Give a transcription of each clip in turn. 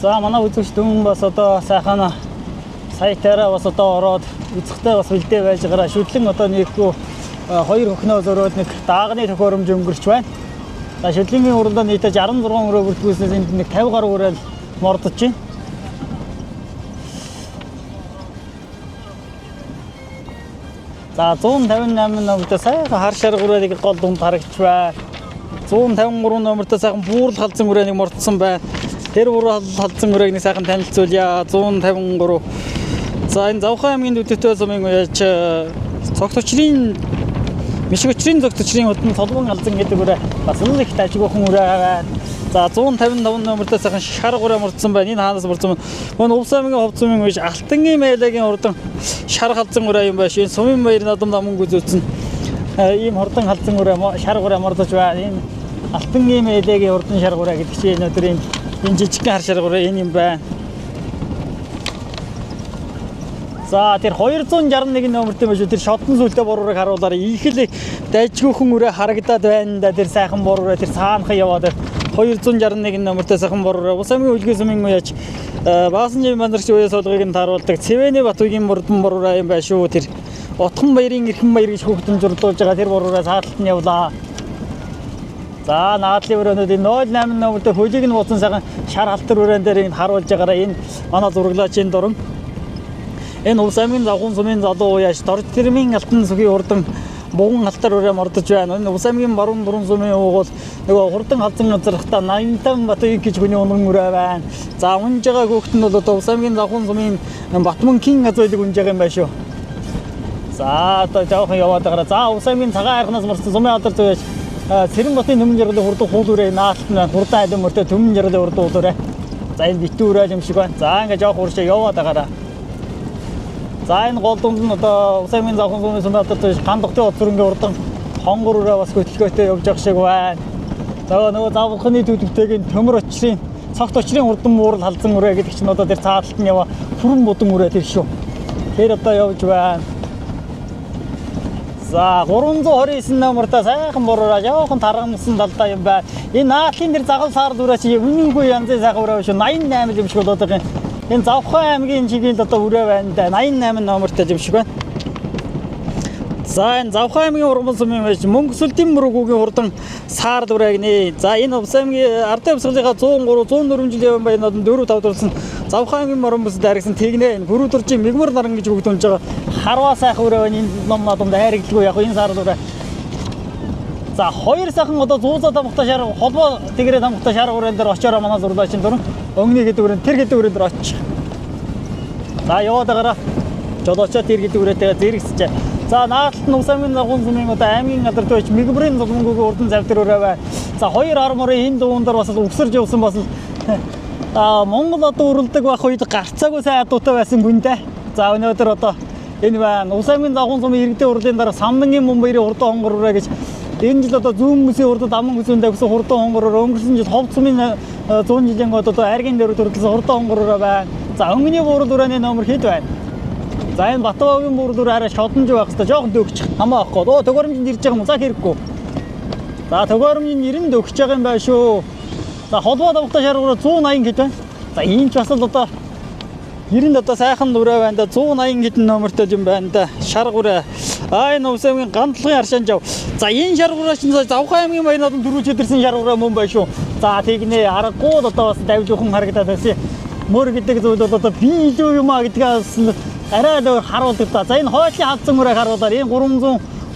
За манай үзэгч дүн бас одоо сайхан сайтаараа бас одоо ороод үзэхтэй бас бэлдээ байж байгаа. Шүтлэн одоо нэггүй хоёр хөхнөө зөрөөд нэг даагны төхөөрөмж өнгөрч байна. За шүтлэнгийн уралдаанд нийтдээ 66 өрөө бүртгүүлснээс энд нэг 50 гаруй ураал мордож байна. За 158 номертой сайхан хар шарга ураалыг гол дунд харагч байна. 153 номертой сайхан буурал халзан урааныг мордсон байна. Тэр буурал халзан урааг нэг сайхан танилцуулъя. 153. За энэ Завхан аймгийн дэвтэртэй сумын уяач цогт очрын мишиг очрын цогт очрын хөдөн солбон халзан гэдэг ураа бас л их тажигхан ураа байна. За 155 номертой сайхан шарга ураа мордсон байна. Энэ хаанаас мордсон бэ? Мөн Улс аймгийн ховд сумын уяач Алтангийн Майлагийн урдан шарга халзан ураа юм байна. Энэ сумын баяр надам намун гүзөөцөн ийм хордон халзан ураа шарга ураа мордож байна. Энэ Алтангийн Майлагийн урдан шарга ураа гэдэг чинь өнөөдөр энэ жижиг хар шарга ураа энэ юм байна. За тэр 261 номертой байж тэр шодон сүлтэй боруурыг харуулаарай. Их л дайжгүйхэн үрээ харагдаад байна да. Тэр сайхан боруураа тэр цаанхан яваад 261 номертой сайхан боруураа Улс аймгийн үлгий сумын уяач Баасанжийн мандарч уяа суулгыг нь тааруулдаг Цэвэний Батугийн мордон боруураа юм байна шүү. Тэр Утхан баярын эрхэн баяр гэж хүүхдэн зурлуулж байгаа тэр боруураа сааталт нь явлаа. За наадлын өрөөнүүд 08 номертой хөлийг нь буусан сайхан шар халтар өрөөн дээр энэ харуулж байгаараа энэ манай зураглаачийн дуран энэ Улс аймгийн Завхан сумын залуу уяач Дорж тэрмийн алтан сүхийн урдан буган халтар өрөө мордож байна. Энэ Улс аймгийн баруун дуран сумын уугуул нөгөө хурдан халзан газархтаа 85 Батугийн гэж хүний унан өрөө байна. За унж байгаа хүүхэд нь бол одоо Улс аймгийн Завхан сумын Батманкийн газрыг унж байгаа юм байна шүү. За одоо жоохон яваад байгаа. За Улс аймгийн цагаан хайрханаас морсон сумын алдар зүйч Цэрэнбатын төмөн жаргалын хурдан хуул үрээ наалт нь хурдан айдан мөртөө төмөн жаргалын хурдан уул үрээ. За энэ битүү үрээ юм шиг байна. За ингээ жоох уршаа яваад байгаа. За энэ гол дунд нь одоо Улс аймгийн Завхан сумын сумын алдар зүйч Гандухтын удсрынгийн урдан хонгор үрээ бас хөтөлгөөтэй явж байгаа шиг байна. Нөгөө завханы төдөвтэйг төмөр очрын цогт очрын урдан муурал халзан үрээ гэдэг чинь одоо тэр цааталт нь яваа хүрэн будан үрээ тэр шүү. Тэр одоо явж байна. За 329 номертой сайхан боруураа жоохон таргамсан далдаа юм байна. Энэ наадлын дээр загал саар дүрээ чи үнэнгүй янзын сайхан өрөө шүү. 88 юм шиг болоод байгаа юм. Энэ Завхан аймгийн чигийн одоо өрөө байна да. 88 номертой юм шиг байна. За энэ Завхан аймгийн ургамал сумын байж Мөнгөсөлтийн мөрөгүүгийн хурдан саар дүрээ гинэ. За энэ Улс аймгийн ардын хувьсгалынхаа 103 104 жилийн баяр нодон 4 5 дурлсан Завхан аймгийн морон бүс дайрагсан тэгнэ. Энэ Бүрүүдөржийн мигмар наран гэж бүгд унж байгаа. Харваа сайхан өрөө байна. Энэ ном надад хайрагдлгүй яг энэ саар дүрээ. За хоёр сайхан одоо зуузаа тамхтай шар холбоо тэгрээ тамхтай шар өрөөнд дээр очиороо манай зурлаачин дөрөн өнгөний гэдэг өрөөнд тэр гэдэг өрөөнд дээр очиж. За яваад байгаараа жолоочоо тэр гэдэг өрөөтэйгээ зэрэгсэж. За наадалт нь Улс аймгийн Завхан сумын одоо аймгийн алдар зүйч Мигмарын зулмгүйгийн урдан завтар өрөө байна. За хоёр ар морын энэ дуундар бас өгсөрж явсан бас Монгол одоо уралдаг байх үед гарцаагүй сайн адуутай байсан гүндээ. За өнөөдөр одоо энэ байна. Улс аймгийн Завхан сумын иргэдийн урлын дараа Самнангийн мөн баярын урдан хонгор өрөө гэж энэ жил одоо зүүн мөсийн урдад аман хүсэндээ гэсэн хурдан хонгороор өнгөрсөн жил ховд сумын 100 жилийн гол одоо аргийн дээр төрөлсөн хурдан хонгороор байна. За өнгөний буурал өрөөний номер хэд байна? За энэ Батбагийн буурал өрөө арай шодонж байх хэвээр жоохон дөгчих хамаа ахгүй. Оо төгөөөрөмжинд ирж байгаа юм цаа хэрэггүй. За төгөөөрөмжинд ирэнд өгч байгаа юм байна шүү. За холбоо давхтай шаргаараа 180 хэд байна? За ийм ч бас л одоо ирэнд одоо сайхан өрөө байна да 180 хэдэн номертой юм байна да. Шарга өрөө. Энэ Улс аймгийн Гандлагын аршаан жав. За энэ шаргуураа чинь Завхан аймгийн баяр нодон дөрвөж өдөрсөн шаргуураа мөн байна шүү. За тэгнэ аргагүй л одоо бас давжуухан харагдаад байсан. Мөр гэдэг зүйл бол одоо би илүү юм а гэдгээс арай л харуулдаг та. За энэ хойшлын халзан өрөөг харуулаар энэ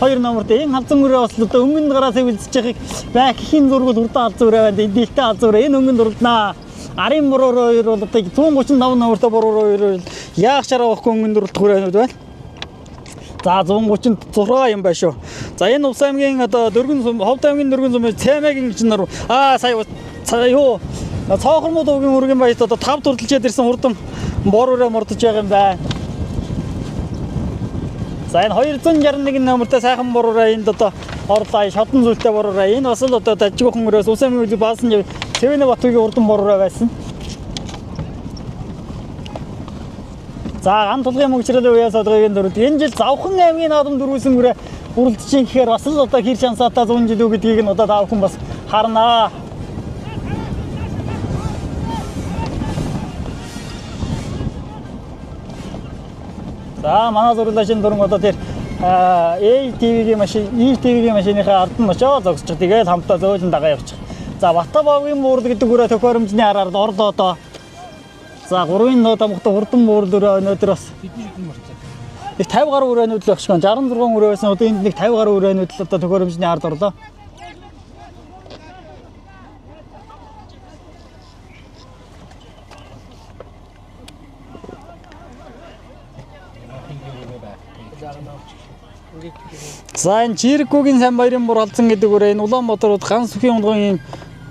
302 номертой энэ халзан өрөө бас одоо өнгөнд гараа сэвэлцэж байхыг байхын зургууд урдан халзан өрөө байна. Дилтэй халзан өрөө энэ өнгөнд урднаа. Арын бороо хоёр бол одоо 135 номертой бороо хоёр яах чараа байхгүй өнгөнд урддаг өрөөнүүд байна. За 136 юм байна шүү. За энэ Улс аймгийн одоо дөргөн сум, Ховд аймгийн дөргөн сум Цаймагийн чинь нар сая юу цаохормод уугийн өргөн баярт одоо 5 дурлжээд ирсэн хурдан бор өрөө мордож байгаа юм байна. За энэ 261 номертой сайхан бор өрөө энд одоо орлоо шодон зүйлтэй бор өрөө энэ бас л одоо дажигхан өрөөс Улс аймгийн үлэг Баасан Цэвэний Батугийн урдан бор өрөө байсан. За ган тулгын мөнгөчрөлийн уяас одоогийн дөрөв. Энэ жил Завхан аймгийн наадам дөрвөөсөн үрээ уралдчихин гэхээр бас л одоо хэр шансаатай 100 жил үү гэдгийг нь одоо та бүхэн бас харнаа. За манай зурлаашин дөрөнгө одоо тэр ATV-гийн машин, ETV-гийн машиныхаа ард нь очоо зогсчих. Тэгээд хамтаа зөөлөн дагаа явчих. За Батабагийн муурд гэдэг үрээ төхөөрөмжний араар орлоо одоо. За 3-ын нөө тамхтай хурдан муурд өрөө өнөөдөр бас нэг 50 гаруй үрээнүүд л багш. 66 үрээ байсан. Одоо энд нэг 50 гаруй үрээнүүд л одоо төхөөрөмжний ард орлоо. За энэ Жиркогийн сайн баярын бур алдсан гэдэг үрээ энэ Улаанбаатарууд ганц сүхийн онгогийн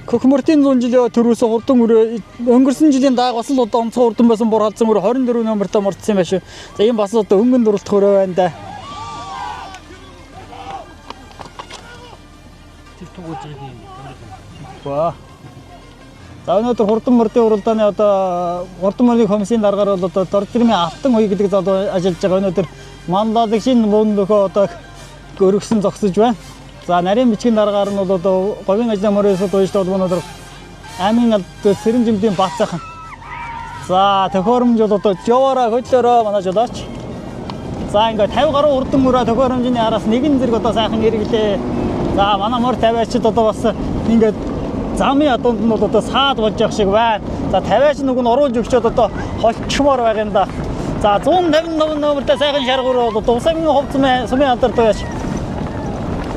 Көхмөртийн 100 жилийн төрөөсөө хурдан үрээ өнгөрсөн жилийн дааг бас л одоо онцгой хурдан байсан бур алдсан үрээ 24 номертой мордсон юм байна шүү. За энэ бас одоо хөнгөн дурлах өрөө байна да. Тэр тугууж ийм. Ба. За өнөөдөр хурдан мордын уралдааны одоо хурдан мордын комиссийн дараагаар бол одоо Доржирмын алтан хуй гэдэг залуу ажиллаж байгаа. Өнөөдөр Манлалыг шинэ буунд нөхөө одоо өргөсөн зогсож байна. За нарийн бичгийн дараагаар нь бол одоо говийн ажлын мөрөөсөд уйж бол өнөөдөр аймгийн сэрэн жимтийн бат сайхан. За төхөөрөмж бол одоо жовоороо хөдлөөрөө манай жолооч. За ингээд 50 гаруй хурдан мөрөө төхөөрөмжийн араас нэгэн зэрэг одоо сайхан хэрэглээ. За манай мөр 50-ачд одоо бас ингээд замын адуунд нь бол одоо саад болж явах шиг байна. За 50-ач нүг нь оруулж өгчөөд одоо холчмоор байгаа юм да. За 159 номертой сайхан шаргуур бол Усангийн ховц сумын алдарт байж.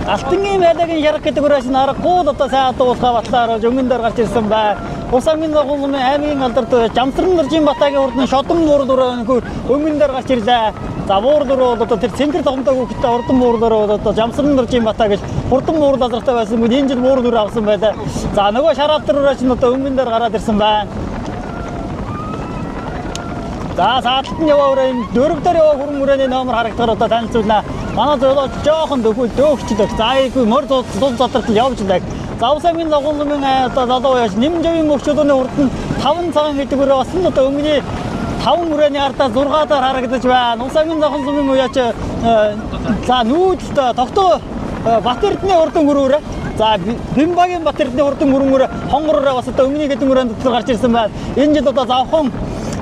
Алтангийн байлагын шарга гэдэг үрээс нарахгүй одоо сайн дуулахаа батлаар өмнө дээр гарч ирсэн бай. Усангийн ногоолын аймгийн алдарт байж Амсран Нуржийн Батагийн урд нь шодон муур дөрөв өмнө дээр гарч ирлээ. За муур дөрөв одоо тэр цэнхэр тогтмол хүүхдээ урдан муур дөрөв одоо Амсран Нуржийн Батаа гэж хурдан муур лазартай байсан хүн энэ жил муур дөрөв авсан байлаа. За нөгөө шараалтар үрээс нь одоо өмнө дээр гараад ирсэн байна. За саалтан яваа өрөө энэ дөрөвдөр яваа хүрэн үрээний номер харагдахаар одоо танилцуулна. Манай зөөлөж жоохон дөхөл дөөгчлөг. За айгүй мөр зул задралт явж лаг. За Усангийн ногоолын одоо залуу яаж нэмжийн мөчөдөөний урд нь 5 цагаан гэдэг өрөө бас л одоо өмнөний 5 үрээний ардаа 6-аар харагдаж байна. Усангийн ногоолын уяач за нүүдэлт тогтоо Батэрдний урдан өрөөрэ. За Бимбагийн Батэрдний урдан өрөөрэ хонгороо бас одоо өмнөний гэдэг өрөөнд дотор гарч ирсэн байна. Энэ жил одоо завхан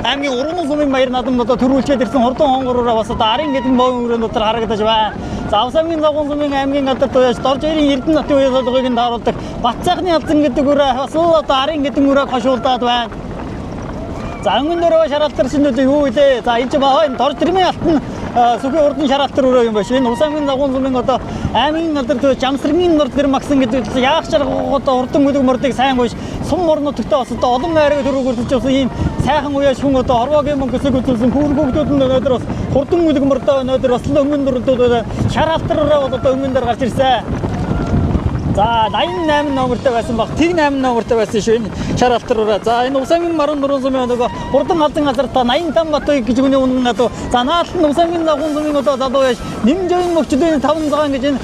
аймгийн уран сумын баяр наадам одоо төрүүлчихэд ирсэн хурдан хонгороо бас одоо арын гэдэг моон өрөөнд дотор харагдаж байна. За Усангийн завхан сумын аймгийн алдарт уяж Доржирийн Эрдэнэ нутгийн уяж солгыг нь тааруулдаг. Батцайхны алзан гэдэг өрөө бас одоо арын гэдэг өрөөг хошуулдаад байна. За өнгөн дөрөв шараалтар шинүүд юу вэ? За энэ ч баа энэ Доржирмын алтан сүхийн урдын шараалтар өрөө юм байна. Энэ Усангийн завхан сумын одоо аймгийн алдарт уяж Амсрын нурд гэр максан гэдэг яах шаргуу одоо урдан мөдөг мордыг сайн гүйж сум морнуудтай бас одоо олон байрыг төрөөгөлж явсан ийм сайхан уяж хүн одоо хорвогийн мөнгөсөг үзүүлсэн хүүргүүд нь өнөөдөр бас хурдан мөдөг мордоо өнөөдөр бас л өнгөн дөрөвдөө шараалтар өрөө бол одоо өмнө дээр гарч ирсэн. За 88 номертой байсан баг. Тэг 8 номертой байсан шүү энэ шараалтар өрөө. За энэ Усангийн маран дөрвөн сумын нөгөө хурдан алдан газартаа 85 батыг гэж үний үнэн одоо за наалтан Усангийн нагуун сумын одоо залуу яаш нэмжийн мөчдөөний 5 цагаан гэж энэ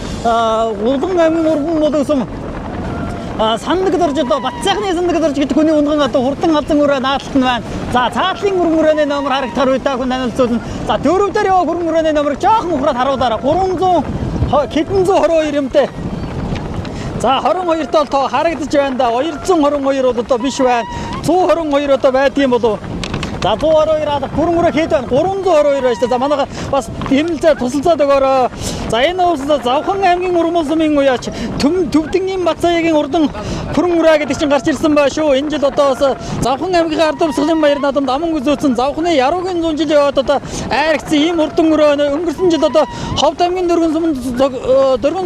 улган аймгийн урдан модон сум сандаг дорж одоо Батцайхны сандаг дорж гэдэг хүний унган одоо хурдан алдан өрөө наалтан байна. За цаатлын хөрөн өрөөний номер харагдахаар үедээ хүн танилцуулна. За дөрөвдөр яваа хөрөн өрөөний номер жоохон ухраад харуулаарай. 320 юмтай. За 22-т бол тоо харагдаж байна да. 222 бол одоо биш байна. 122 одоо байдгийн болов. За 122-аад бүрэн мөрөө хэд байна? 322 байна шүү дээ. За манайха бас хэмнэлцээ тусалцаад өгөөрэй. За энэ уусаа Завхан аймгийн уран сумын уяач Төвдөнгийн Бацаагийн урдан бүрэн мөрөө гэдэг чинь гарч ирсэн баа шүү. Энэ жил одоо бас Завхан аймгийн ард төвсглийн баяр наадамд аман үзүүлсэн Завханы Яруугийн 100 жилийн яваад одоо айрагцсан ийм урдан мөрөө өнгөрсөн жил одоо Ховд аймгийн дөрвөн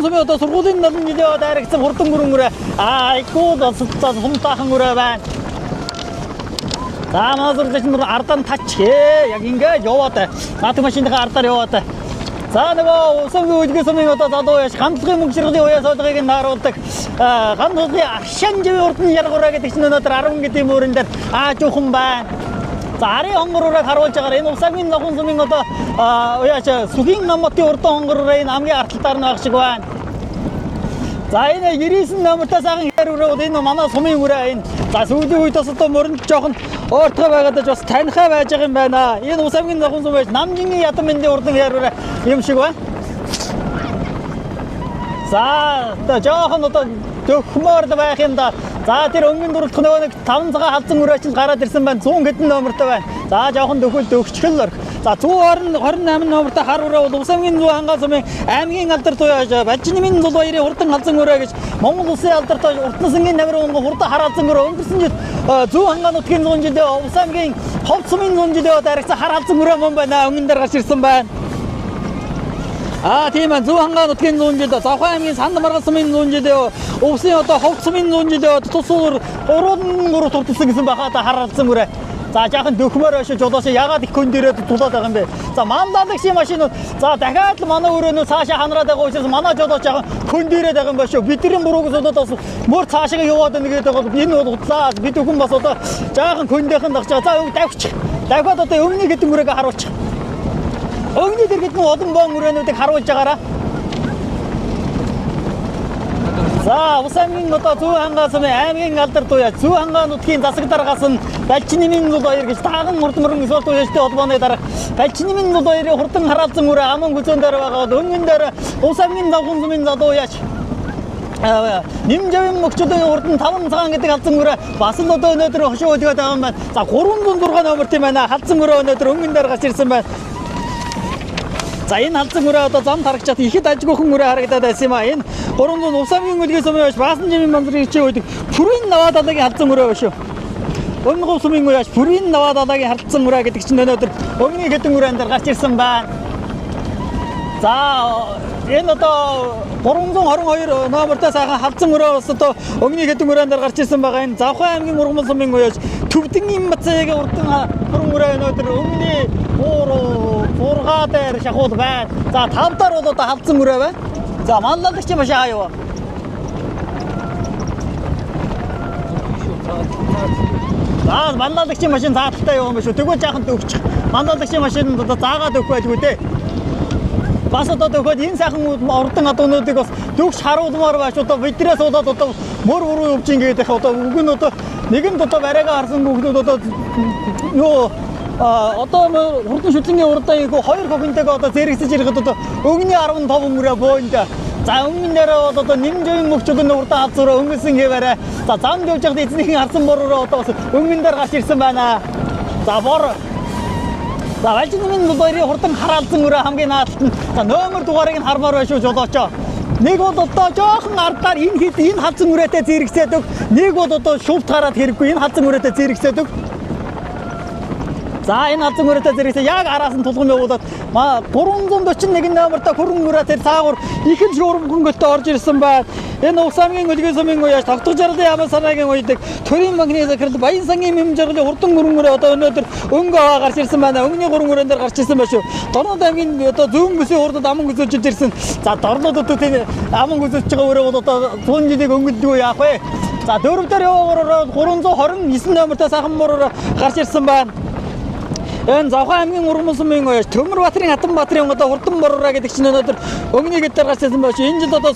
сумын одоо сургуулийн 70 жилийн яваад айрагцсан урдан мөрөө айгуу сумтаахан мөрөө байна. За маазурлаж нь ардаа тач яг ингээд яваад наадах машиныхаа ардаар яваад за нөгөө Усангийн үлгэн сумын одоо залуу яаш хамтлагийн мөнгөшрөлийн уяа солгыг нь нааруулдаг хамтлагийн агшин живийн урдны яргуураа гэдэг чинь өнөөдөр 10 гэдэг мөрөн дээр жуухан байна. За арын хонгороо харуулж байгаа энэ Усангийн ногоон сумын одоо уяаш сүхийн намтын урдан хонгороо энэ хамгийн арталтаар нь байх шиг байна. За энэ 99 номертой сайхан хэр өрөө энэ манай сумын өрөө энэ. За сүүлийн үед бас одоо мөрөнд жоохон оортгой байгаад бас танихаа байж байгаа юм байна. Энэ Усангийн ногоон сум байж намжингийн ядам мэндийн урдан хэр өрөө юм шиг байна. За одоо жоохон одоо дөхмөр байх юм да. За тэр өнгөн дурлах нөгөө нэг 5 цагаан халзан өрөөч гараад ирсэн байна. 100 хэдэн номертой байна. За жоохон дөхөл дөгчгөл За 128 номертой хар ураа бол Усамгийн зүүн хангаа сумын аймгийн алдар туяаж Бажинмын зул баярын хурдан халзан ураа гэж Монгол улсын алдар туяаж Уртнасангийн намрын хурдан хараалзан ураа өнгөрсөн жил зүүн хангаа нутгийн 100 жилдээ Усамгийн ховд сумын 100 жилдээ дарагцсан хар халзан ураа мөн байна. Өнгөн дээр гарч ирсэн байна. Тийм ээ зүүн хангаа нутгийн 100 жилдээ Завхан аймгийн Санд маргал сумын 100 жилдээ Увсын одоо ховд сумын 100 жилдээ тусуур 3 турталсан гэсэн байхаа та хараалзан ураа. За жаахан дөхмөр өшөж одоос ягаад их хүн дээрээ тулаад байгаа юм бэ? За мандаалагчийн машинууд за дахиад л манай өрөөнөө цаашаа ханараад байгаа учраас манай жодоо жаахан хүн дээрээ байгаа юм байна шүү. Бидний буруугаас удаад мөр цаашаа яваад нэгээд байгаа. Энэ бол утлаа бид хүн бас одоо жаахан хүндийнхэн дагч байгаа. За давчих. Дахиад одоо өвний гэдэг мөрөөгөө харуулчих. Өвний дээр гэдэг нь олон боон өрөөнүүдийг харуулж байгаараа. За Усамгийн одоо зүүн хангаа сумын аймгийн алдар туяа зүүн хангаа нутгийн засаг дараагаас нь Балчинмын зул баяр гэж таган мурдмөрөн спорт туяачтай холбооны дараа Балчинмын зул баярын хурдан хараалзан үрэ аман гүзэн дээр байгаа өнгөн дээр Усамгийн завхан сумын задууяач Нимжавын мөчөдөө хурдан 5 цагаан гэдэг халзан үрэ бас л одоо өнөөдөр хошоо өдгөөд байгаа юм байна. За 306 номерт юм байна. Халзан үрэ өнөөдөр өнгөн дээр гарч ирсэн байна. За энэ халзан үрэ одоо зам тарагчаад ихэд ажгүйхэн үрэ харагдаад байсан юм а. Энэ 300 Усамгийн үлгээс өмнөөш Баасан жимийн мандрын хичээ үүдэг Пүрийн Наваа далайгийн халзан үрэ шүү. Өмнө сумын үрээш Пүрийн Наваа далайгийн халзан үрэ гэдэг чинь өнөөдөр өнгөний хэдэн үрээн дээр гарч ирсэн байна. За энэ одоо 322 номертой сайхан халзан үрэ бас одоо өнгөний хэдэн үрээн дээр гарч ирсэн байгаа. Энэ Завхан аймгийн Ургамал сумын үрээш Төвдөн Имбацаагийн урдан хөрөн үрэ өнөөдөр өнгөний 6 дээр шахууд байна. За 5 дээр бол одоо халзан үрэ байна. За манлайлагч маш аяа. За манлайлагчийн машин заалттай явсан байх шүү. Тэгвэл жаахан дөвчих. Манлайлагчийн машин одоо заагаад өгөх байлгүй дээ. Бас одоо төгөөд энэ сайхан ордон адуунуудыг бас дөвч харуулмаар байж одоо бидрээс болоод одоо мөр бүрүү өвч ингээд их одоо үг нь одоо нэгэнд одоо барайгаа харсан хүүхдүүд одоо юу одоо хурдан шүтлэнгийн урдаа ирэхгүй 2 хохинтэйгээ одоо зэрэгсэж ирэхэд одоо өнгөний 15 мөрөө бөөнд. За өнгөнөрөө бол одоо Нимжавын мөчөдөө урдаа хавцураа өнгөсөн хэвээрээ. За зам явж байхад эзнийхэн харсан бороо одоо бас өнгөн дээр гарч ирсэн байна. За бор. За Балжинмын зул баярын хурдан хараалзан өрөө хамгийн наадталт нь за номер дугаарыг нь хармаар байна шүү жолоочоо. Нэг бол одоо жоохон ардаар энэ халзан үрээтэй зэрэгсээд өг. Нэг бол одоо шувт хараад хэрэггүй энэ халзан үрээтэй зэрэгсээд өг. За энэ халзан үрээтэй зэрэгсээ яг араас нь тулгам явуулаад 341 номертой хөрөн үрээ тэр цаагуур ихэн шуурм хөнгөлтөд орж ирсэн байна. Энэ Усамгийн үлгээс өмнө уяаж тогтох жарлын ямаа санаагийн уйдаг төрийн банкны захирал Баян сангийн мэм жаргалын хурдан хөрөн үрээ одоо өнөөдөр өнгө гарч ирсэн байна. Өнгөний хөрөн үрээн дээр гарч ирсэн байна шүү. Дорнод аймгийн одоо зүүн бүсийн хурдад аман гүзүүлж ирсэн. За дорнод одоо тийм аман гүзүүлж байгаа өрөө бол одоо 100 жилиг өнгөлдөө яах вэ? За дөрөв дээр яваараа 329 номертой сайхан мөрөөр гарч ирсэн байна. Энэ Завхан аймгийн Ургамал сумын уяаж Төмөрбаатарын Хатанбаатарын одоо хурдан бороо гэдэг чинь өнөөдөр өнгөний гэдээр гарч ирсэн байна шүү. Энэ жил одоо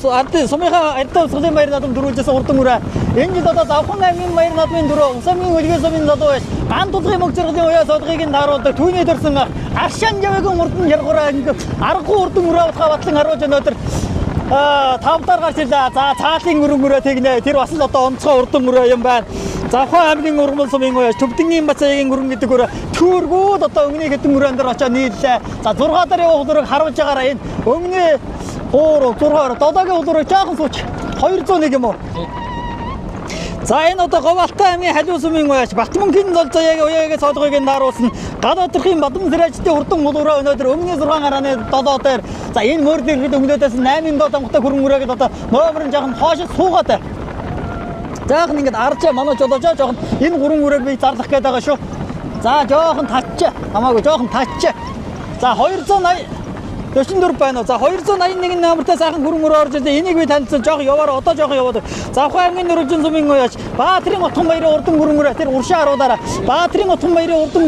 сумынхаа ардын усгын баяр наадам дөрвөлжсэн хурдан үрээ. Энэ жил одоо Завхан аймгийн баяр наадмын дөрөв Усамгийн үлгээс өмнө задууяаж ган тулгын мөг зэрэглэлийн уяа содгыг нь харуулдаг түүний төрсөн Аршан Жавигийн хурдан яргуураа ингээ аргагүй хурдан үрээ утгаа батлан харуулж өнөөдөр тавдаар гарч ирлээ. За цаалын өрөн өрөө тэгнэ. Тэр бас л одоо онцгой урдан өрөө юм байна. Завхан аймгийн Ургамал сумын уяаж Төвдөн Имбацаагийн өрөн гэдэг өрөө түүргүүд одоо өнгөний хэдэн өрөөнд дээр очоод нийллээ. За 6 дээр явах хөлөөрөг харуулж байгаараа энэ өнгөний 3 6 додоогийн хөлөөрөг жаахан сууч 201 юм уу? За энэ одоо Говьалтай аймгийн Халиу сумын уяаж Батмөнхийн зол заяагийн уяагийн цоолгыг нь дааруулсан Гадаадрахын Бадам Сэрэжтийн хурдан хөлөөрөө өнөөдөр өнгөний 6 гарааны додоо дээр за энэ мөр дээрхэд өнгөлөөдөөс 8 доод амгатай хөрөн үрээгээд одоо номер нь жаахан хоошо суугаад жаахан ингэж арчаа манай жолоожоо жаахан энэ гурван үрээг би зарлах гээд байгаа шүү. За жаахан татчаа. Хамаагүй жаахан татчаа. За 284 байна уу? За 281 номертой сайхан хөрөн өрөө орж ирлээ. Энийг би танилцсан жаахан яваараа одоо жаахан яваад. Завхан аймгийн Нөрөлжин сумын уяаж Баатрин Отхон баярын урдан хөрөн өрөө тэр уршаа харуулаараа Баатрин Отхон баярын урдан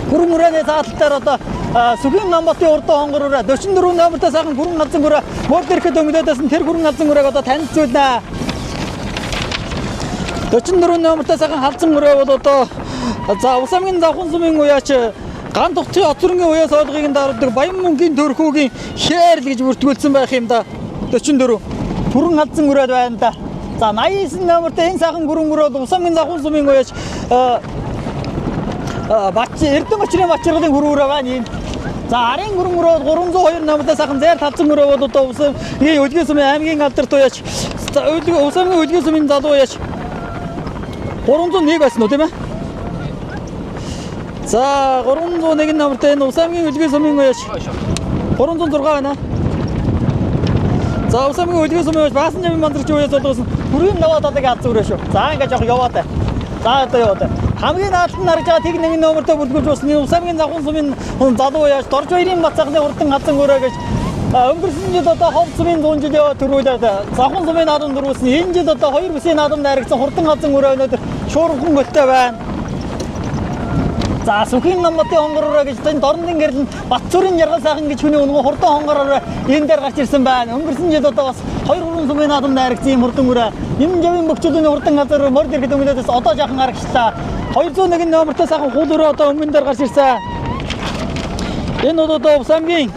хөрөн өрөөний заалтаар одоо Сүхийн Намбатын урдан хонгор өрөө 44 номертой сайхан хөрөн халзан өрөө мөр дээрхэд өнгөлөөдөөс нь тэр хөрөн халзан өрөөг одоо танилцуулнаа. 44 номертой сайхан халзан өрөө бол одоо за Усамгийн Завхан сумын уяач ган тухтын оцронгийн уяа соолгыг нь даруулдаг Баян мөнхийн төрхүүгийн хээрл гэж бүртгүүлсэн байх юм да. 44 бүрэн халзан өрөөд байна да. За 89 номертой энэ сайхан бүрэн өрөөд Усамгийн Завхан сумын уяач Эрдэнэ очрын Бачиргалын хөрөөрөө байна энэ. За арын хөрөнгөрөө 302 намтай сайхан зайр тавцсан хөрөө бол одоо Усам Өдгөө сумын аймгийн алдарт уяач Усамгийн Өдгөө сумын залуу уяач 301 байсан уу тийм ээ? За 301 намтай энэ Усамгийн Өдгөө сумын уяач 306 байна. За Усамгийн Өдгөө сумын уяач Баасан жамын мандрагч уяач болгосон бүрийн наваад адаг алдсан хүрээ шүү. За ингээд жоох яваад таа. За одоо яваад таа. Хамгийн наадад нь харж байгаа техник номертой бүлгүүлж усны Усамгийн Завхан сумын залуу уяач Дорж баярын Бацахны хурдан хазан өрөө гэж өнгөрсөн жил одоо Хов сумын 100 жил яваад төрүүлээд Завхан сумын наадам дөрвөлсөн энэ жил одоо 2 бүсийн наадам найрагцсан хурдан хазан өрөө өнөөдөр шуурхан гөлтэй байна. За сүхийн намбатын хонгороо гэж энэ дорнын гэрэл Батцүрийн Жаргал сайхан гэж хүний өнгө хурдан хонгороо энэ дээр гарч ирсэн байна. Өнгөрсөн жил одоо бас 2-3 сумын наадам найрагцсан юм хурдан өрөө энэ жавын бөхчүүдийн хурдан газар морд ирэхэд өнгөлөөс одоо жаахан гарагчлаа. 201 номертой сайхан хул өрөө одоо өмнө дээр гарч ирсэн. Энэ одоо Усамгийн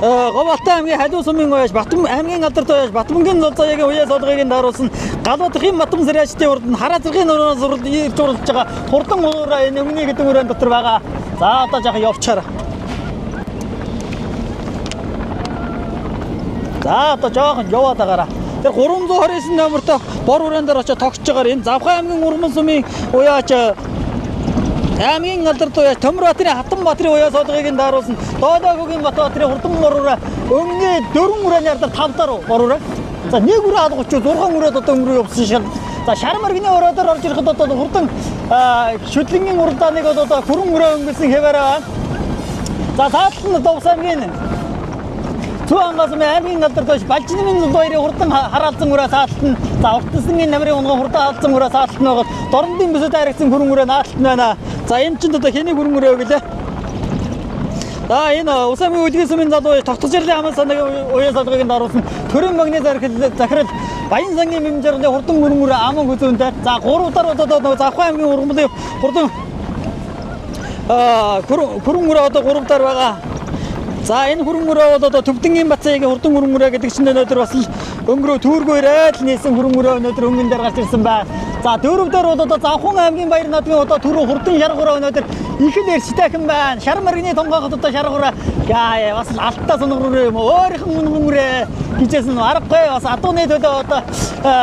Говьалтай аймгийн Халиу сумын уяач Батбан аймгийн алдарт уяач Батбангийн Золзоогийн уяа солгыг даруулсан Галбатхын Батбан Сэряачтын урд нь Хараа зэргийн нураас ирж уралж байгаа хурдан өрөө энэ өмнөний гэдэг өрөөнд дотор байгаа. За одоо жаахан явчаар. За одоо жаахан яваад байгаараа. Тэр 329 номертой бор өрөөнд дээр очиж тогтж байгаагаар энэ Завхан аймгийн Урман сумын уяач аймгийн алдарт уяач Төмөрбаатарын Хатанбаатарын уяа солгыг даруулсан Доолойгогийн Батбаатарын хурдан бороо өмнө 4 өрөөний ардар 5 дараа бороо. За нэг өрөө алгууч 6 өрөөд одоо өнгөрөө явсан шин. За Шармаргины өрөөдөр орж ирэхэд одоо хурдан шүтлэнгийн уралдааныг одоо хүрэн өрөө өнгөрсөн хэвээрээ байна. За цаатал нь одоо Усамгийн Цуангаас аймгийн алдарт уяач Балжинмын баярын хурдан хараалцсан өрөө цааталт нь за Уртасангийн намрын унган хурдан хаалцсан өрөө цааталт нь байгаа. Дорнодын бөсөд харигдсан хүрэн өрөө нааталт нь байна. За энэ ч одоо хэний хүрэн өрөө гэлээ. За энэ Усамгийн Өдгөө сумын залуу тогтгож ирлээ хамаа санаагийн уяа солгыг даруулсан төрийн магнит захирал Баян сангийн мэмжэрлийн хурдан хүрэн өрөө аман хөзөөнтэй. За 3 дараа одоо Завхан аймгийн ургамлын хурдан хүрэн өрөө одоо 3 дараа байгаа. За энэ хүрэн өрөө бол одоо Төвдөнгийн Бацаагийн хурдан хүрэн өрөө гэдэг чинь өнөөдөр бас өнгөрөө түүргөө ирээд л нээсэн хүрэн өрөө өнөөдөр өнгөн дээр гарч ирсэн байна. За дөрөвдөр бол одоо Завхан аймгийн баяр наадмын одоо түрүү хурдан шаргуураа өнөөдөр их л эрстэйхэн байна. Шармаргины тонгоохот одоо шаргуураа яа бас алтаа сонгороо юм өөрийнх нь өнгөрөө гэжсэн аргагүй бас адууны төлөө одоо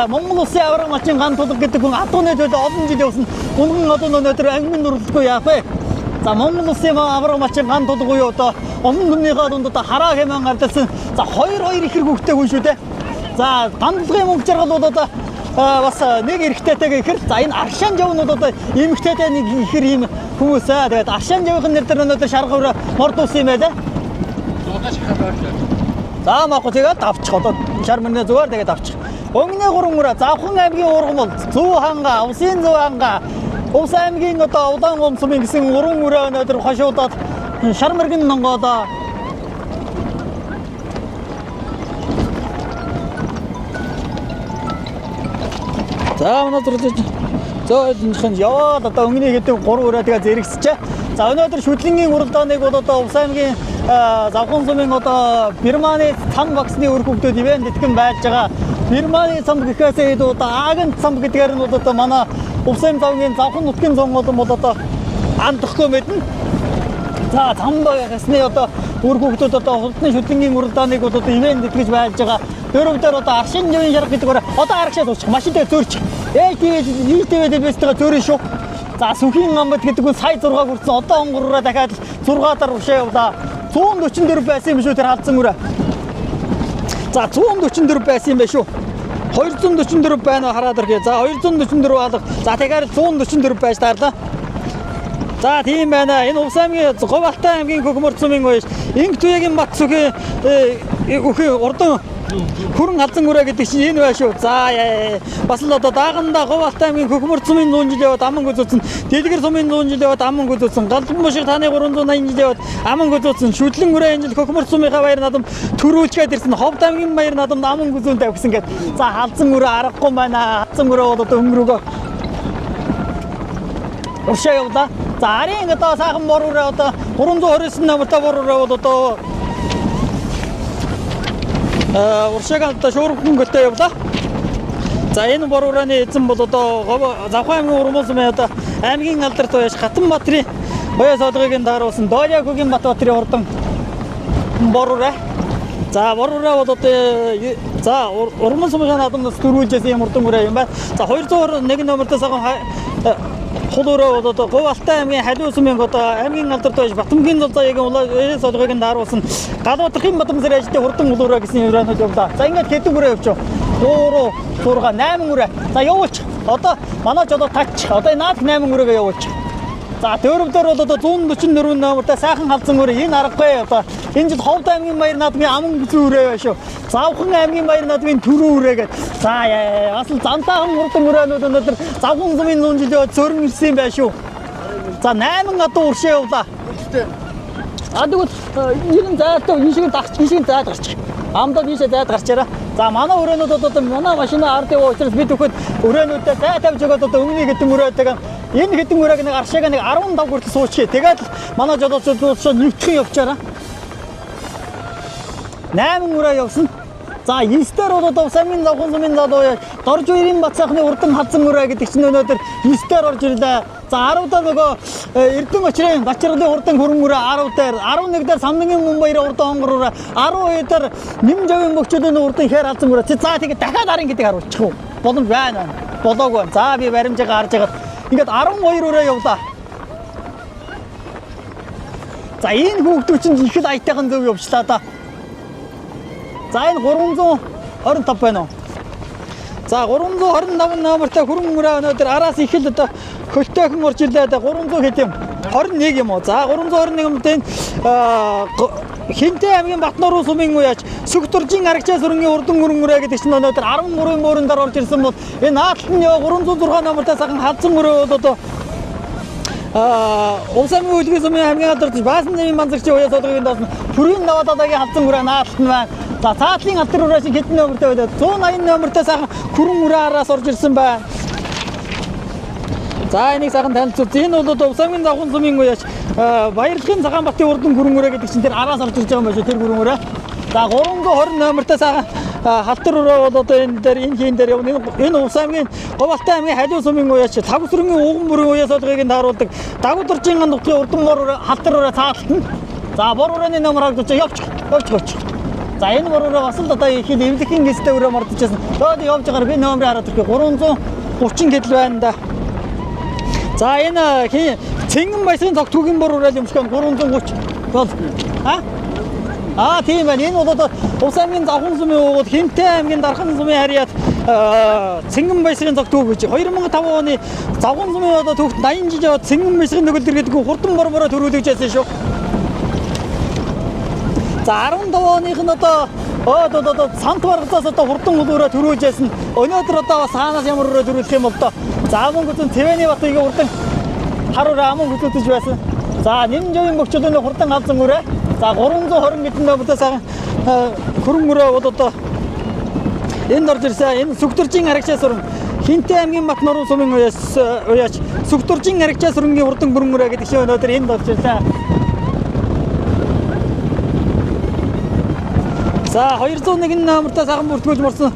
Монгол улсын авраг малчин ган тулг гэдэг хүн адууны төлөө олон жил явсан. Унган одоо өнөөдөр ангин нүрэлтгүй яах. За Монгол улсын авраг малчин ган тулгүй одоо өмнө өмнөхийн дунд одоо хараа хэмээн гардсан. За 2 ихэр хөвгтэй хүн шүү дээ. За гандлагын мөнгө жаргал бол одоо бас нэг эрэгтэйтэйгээ ихэр. За энэ Аршаан жавнууд одоо эмэгтэйтэй нэг ихэр ийм хүмүүс аа. Тэгээд Аршаан жавын нэр дээр өнөөдөр шаргавраа морд ус юм байлаа. За махгүй тэгээд авчих одоо шармны зүгээр тэгээд авчих. Өнгөний гурван өрөө Завхан аймгийн ургамал Зүү ханга, Усын Зүү ханга, Ус аймгийн одоо Удаан гом сумын гэсэн уран өрөө өнөөдөр хошуудаад Шармаргын нонгоодоо за өнөөдөр зөөлнхэн яваад одоо өнгөний гэдэг 3 өрөө тэгээ зэрэгсчээ. За өнөөдөр шүтлэнгийн уралдааныг бол одоо Ус аймгийн Завхан сумын одоо Бирманы цам багсны өр хөвгдөд ивент тэтгэн байж байгаа. Бирманы цам гэхээсээ илүү одоо Аагийн цам гэдгээр нь бол одоо манай Ус аймгийн завгийн Завхан нутгийн зон бол одоо андахгүй мэднэ. За цамдаа ясны одоо өр хөвгдөд одоо хурдны шүтлэнгийн уралдааныг бол одоо ивент тэтгэж байж байгаа. Дөрөвдөр одоо Аршин жавын шарга гэдэг ороо одоо арагшаа суучих машин дээр зөөрч. ТВ дэвэстэйгээ зөөрөн шүү. За сүхийн гамбат гэдэг нь сая 6 хүрсэн одоо онгороо дахиад 6 дараа ушаа явлаа. 144 байсан юм шүү тэр халдсан өрөө. За 144 байсан юм байна шүү. 244 байна хараад иргээ. За 244 алга. За тэгэхээр 144 байж таарлаа. За тийм байна. Энэ Ус аймгийн Говьалтай аймгийн Хөгмөрд сумын уяач Инг Туягийн Бат сүхийн урдан хүрэн халзан өрөө гэдэг чинь энэ байна шүү. За бас л одоо даагандаа Говьалтай аймгийн Хөгмөрд сумын 100 жил яваад аман гүзүүлсэн. Дэлгэр сумын 100 жил яваад аман гүзүүлсэн. Галбан бушиг тааны 380 жил яваад аман гүзүүлсэн. Шүтлэн өрөө энэ жил Хөгмөрд сумынхаа баяр наадам төрүүлчгээд ирсэн. Ховд аймгийн баяр наадамд аман гүзүүлдэг гэсэн гээд. За халзан өрөө аргагүй байна. Халзан өрөө бол одоо өнгөрөөгөө уршаа явлаа. За арын одоо сайхан бор өрөө одоо 329 номертой бор өрөө бол одоо уршааг одоо шуурхан гөлтэй явлаа. За энэ боруурааны эзэн бол одоо Завхан аймгийн Уран сумын одоо аймгийн алдарт байж Хатанбаатарын Ояа содгогийн даруулсан Доолиакугийн Батбаатарын хурдан боруура. За боруура бол одоо за Уран сумын наадамнаас төрүүлжсэн юм хурдан мөрөө юм байна. За 201 номертой саган хулуураа бол одоо Говь Алтай аймгийн Халиу сумын одоо аймгийн алдарт байж Батмгийн Зулзаагийн Ояа содгогийн даруулсан Галбатарын Батмсэр ажлын хурдан хулуураа гэсэн юураанууд явлаа. За ингээд хэдэн мөрөө явчих. 3 6 8 мөрөө. За явуулчих. Одоо манайч одоо тач. Одоо наад 8 мөрөөгөө явуулчих. За дөрөвдөр бол одоо 144 номертой сайхан халдсан мөрөө энэ аргагүй одоо энэ жил Ховд аймгийн Баяр наадмын аман бүзүү үрээ байна шүү. Завхан аймгийн Баяр наадмын төрөө үрээгээд за бас л зантаахан хурдан мөрөөнүүд өнөөдөр Завхан сумын 100 жилийн зөрөн ирсэн юм байна шүү. За 8 адуу уршаа явлаа. А тэгвэл энэ зайтай ийшээ дагч ийшээ зайд гарчих. Амдад ийшээ зайд гарчаараа. За манай өрөөнүүд одоо манай машина ард яваа учраас бид өгөхөд өрөөнүүдэд зай тавьж өгöd одоо өмнөний хэдэн мөрөөдөг энэ хэдэн мөрөөг нэг аршаага нэг 15 хүртэл суучих. Тэгээд л манай жолоочдод нэвтхэн явчаараа. 8 мөрөө явсан. За 9-дэр бол одоо Самын Завхан сумын залуу Дорж Баярын Бацаахны урдан хадсан мөрөө гэдэг чинь өнөөдөр 9-дэр орж ирлээ. За 10-даа нөгөө Эрдэнэ очрын Бачиргалын хурдан хөрөн мөрөө 10-дэр 11-дэр Самныгийн Мөнбаярын урдан хонгороор 12-дэр Нимжавын бөгчөдийн урдан хээр хадсан мөрөө. За тэгээд дахиад харин гэдэг харуулчих уу. Боломж байна. Болоогүй. За би баримжаагаа харж байгаа. Ингээд 12 өрөө явлаа. За энэ хүүхдүүд чинь их л аятайхан зөв явчлаа да. За энэ 325 байна уу? За 325 номертой хөрөн мөрөө өнөөдөр араас их л одоо хөлтөөхөн орж ирлээ да 300 хэд юм? 21 юм уу? За 321 өмтэн Хинтэй аймгийн Батнуурын сумын уяач Сүгтөржин аргачаа сүрэнгийн урдан хөрөн мөрөө гэдэг чинь өнөөдөр 13 мөрөнд орж ирсэн бол энэ наадтал нь 306 номертой сахан халдсан мөрөө бол одоо Улс аймгийн хөлгийн сумын аймгийн алдарт Баасан нэмийн манзагчийн уяа содгогийн доосон Бүрийн Навадагийн халдсан мөрөө наадтал нь байна. За цаатлын алдар ураа шиг хэдэн номертой байлаа 180 номертой сахан хөрөн мөрөө араас орж ирсэн байна. За энийг сайхан танилцуулж энэ бол одоо Улс аймгийн Завхан сумын уяач Баярлахын Цагаанбатын урдан хөрөн мөрөө гэдэг чинь тэр араас орж ирж байгаа юм байна шүү тэр хөрөн мөрөө. За 320 номертой сайхан халтар ураа бол одоо энэ дээр энэ хийн дээр явна. Энэ Улс аймгийн Говь Алтай аймгийн Халиу сумын уяач Тавсрынгийн Уган бүрийн уяа содгогийг тааруулдаг Дагуулдоржин нутгийн урдан бор халтар ураа цаалтал нь. За бор урааны номер хагдаж явчих. За энэ бор ураа бас л одоо их л эвлэхийн гэстэй өрөө мордчихсан. Доод явж байгаагаар би номерыг хараад ирэхгүй 330 гэдэл байна да. За энэ Цэнгэн баясгын цог түүгийн бор ураа юм шиг 330 бол тийм байна. Энэ бол одоо Улс аймгийн Завхан сумын уугууд Хинтэй аймгийн Дархан сумын харьяат Цэнгэн баясгын цог түүх гэж 2005 оны Завхан сумын одоо түүхт 80 жил яваад Цэнгэн баясгын төгөлдөр гэдэг хурдан бороо төрүүлж байсан шүү. За 15 оных нь одоо сант баргацаас одоо хурдан хулуураа төрүүлж байсан. Өнөөдөр одоо саанаас ямар өрөө төрүүлэх юм бол доо. За аман гүтэн Твэний Батыгийн хурдан хараараа аман гүтэлж байсан. За Нимжавын бөгчөдийн хурдан халдсан мөрөө. За 320 гэдэн номертой сайхан хөрөн мөрөө бол одоо энд орж ирсэн. Энэ Сүгтөржин аргачаа сүрэн Хинтэй аймгийн Батнуурын сумын уяач Сүгтөржин аргачаа сүрэнгийн хурдан хөрөн мөрөө гэдэг чинь өнөөдөр энд орж ирсэн. За 201 номертой сайхан бүртгүүлж морсон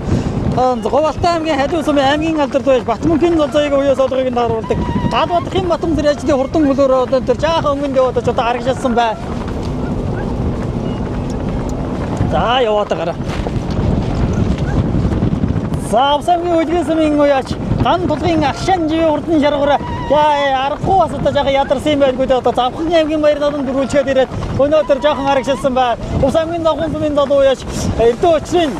Говь Алтай аймгийн Халиу сумын аймгийн алдарт байж Батмөнгийн Зулзаагийн уяа содгогийг тааруулдаг Галбатарын Батмсэр ажлын хурдан хөлөөрөө одоо тэр жаахан өнгөнд яваад одоо харагшаасан бай. За яваад гараа. За Улс аймгийн хөлгийн сумын уяач Ган тулгын Агшаан живийн хурдан шаргаараа аргагүй бас одоо жаахан ядарсан юм байлгүй дээ. Одоо Завхан аймгийн Баяр наадамд дөрвөлчөөд ирээд өнөөдөр жаахан харагшаасан бай. Улс аймгийн Завхан сумын залуу уяач Эрдэнэ очрын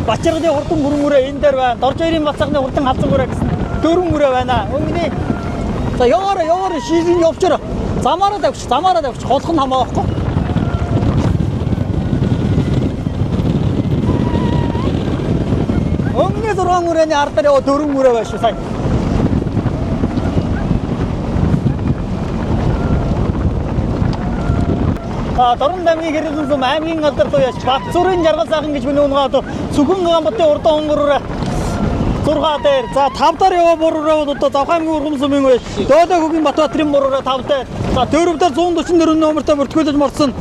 Бачиргалын хурдан хөрөн мөрөө энэ дээр байна. Дорж Баярын Бацаахны хурдан халдсан мөрөө гэсэн дөрвөн мөрөө байна. Өнгөний за яваараа шийдэн явчаараа. Замаараа давчих. Холх нь хамаахгүй. Өнгөний 6 мөрөөний ардаар яваа дөрвөн мөрөө байна шүү сайн. Дорн аймгийн Гэрэлэн сум аймгийн алдарт уяач Батцүрэн жаргал сайхан гэж миний унгаа одоо Сүгэн Ганбатын урдан хонгороор 6 дээр за 5 дээр яваа бороо бол одоо Завхан аймгийн Уран сумын уяач Доолиакугийн Батбаатарын бороо 5 дээр за дөрөвдөр 144 номертой бүртгүүлж морсон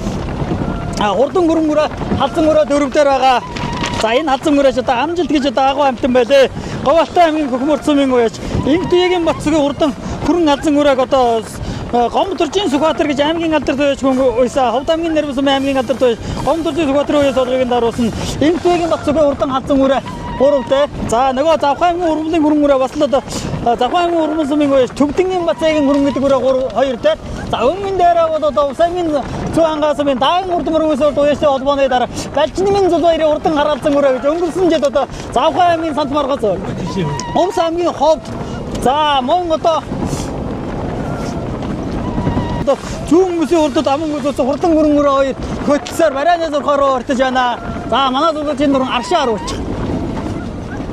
хурдан хөрөн мөрөө халдсан мөрөө дөрөв дээр байгаа. За энэ хазан мөрөөж одоо амжилт гэж одоо агуу амтан байлээ. Говьалтай аймгийн Хөхмөр цумын уяж Инхтүегийн Батцгийн урдан хүрэн хазан мөрөөг одоо Гомдоржийн Сүхбаатар гэж аймгийн алдар төвч хүн уйсаа Ховд аймгийн Нэрвэсүм аймгийн алдар төвч Гомдоржийн Сүхбаатар уяж солгогийн даруусан Инхтүегийн Батцгийн урдан хазан мөрөө 3-тэй. За нөгөө Завхан аймгийн урмлын хөрөнгө мөрөө бас л одоо Завхан аймгийн урмлын сумын уяж Төвдгийн Бацаагийн хөрөнгө гэдэг мөрөө 2-тэй. За өмнө дээрээ одоо Усаймын Цүү ангасмын даан урд мөрөөс уяжтай холбооны дараа Балжнымын Зулбаярын урдан хараалцсан мөрөө гэж өнгөрсөн жил одоо Завхан аймгийн Сант Маргац Өмс аймгийн Ховд за мөн одоо зүүн хүмүүсийн урдд аман үзүүлсэн хурдан хөрөнгө 2 хөтсөөр барайнаас орохоор ортож байна. За манай зургуулчийн дөрөн аршаа харуулж.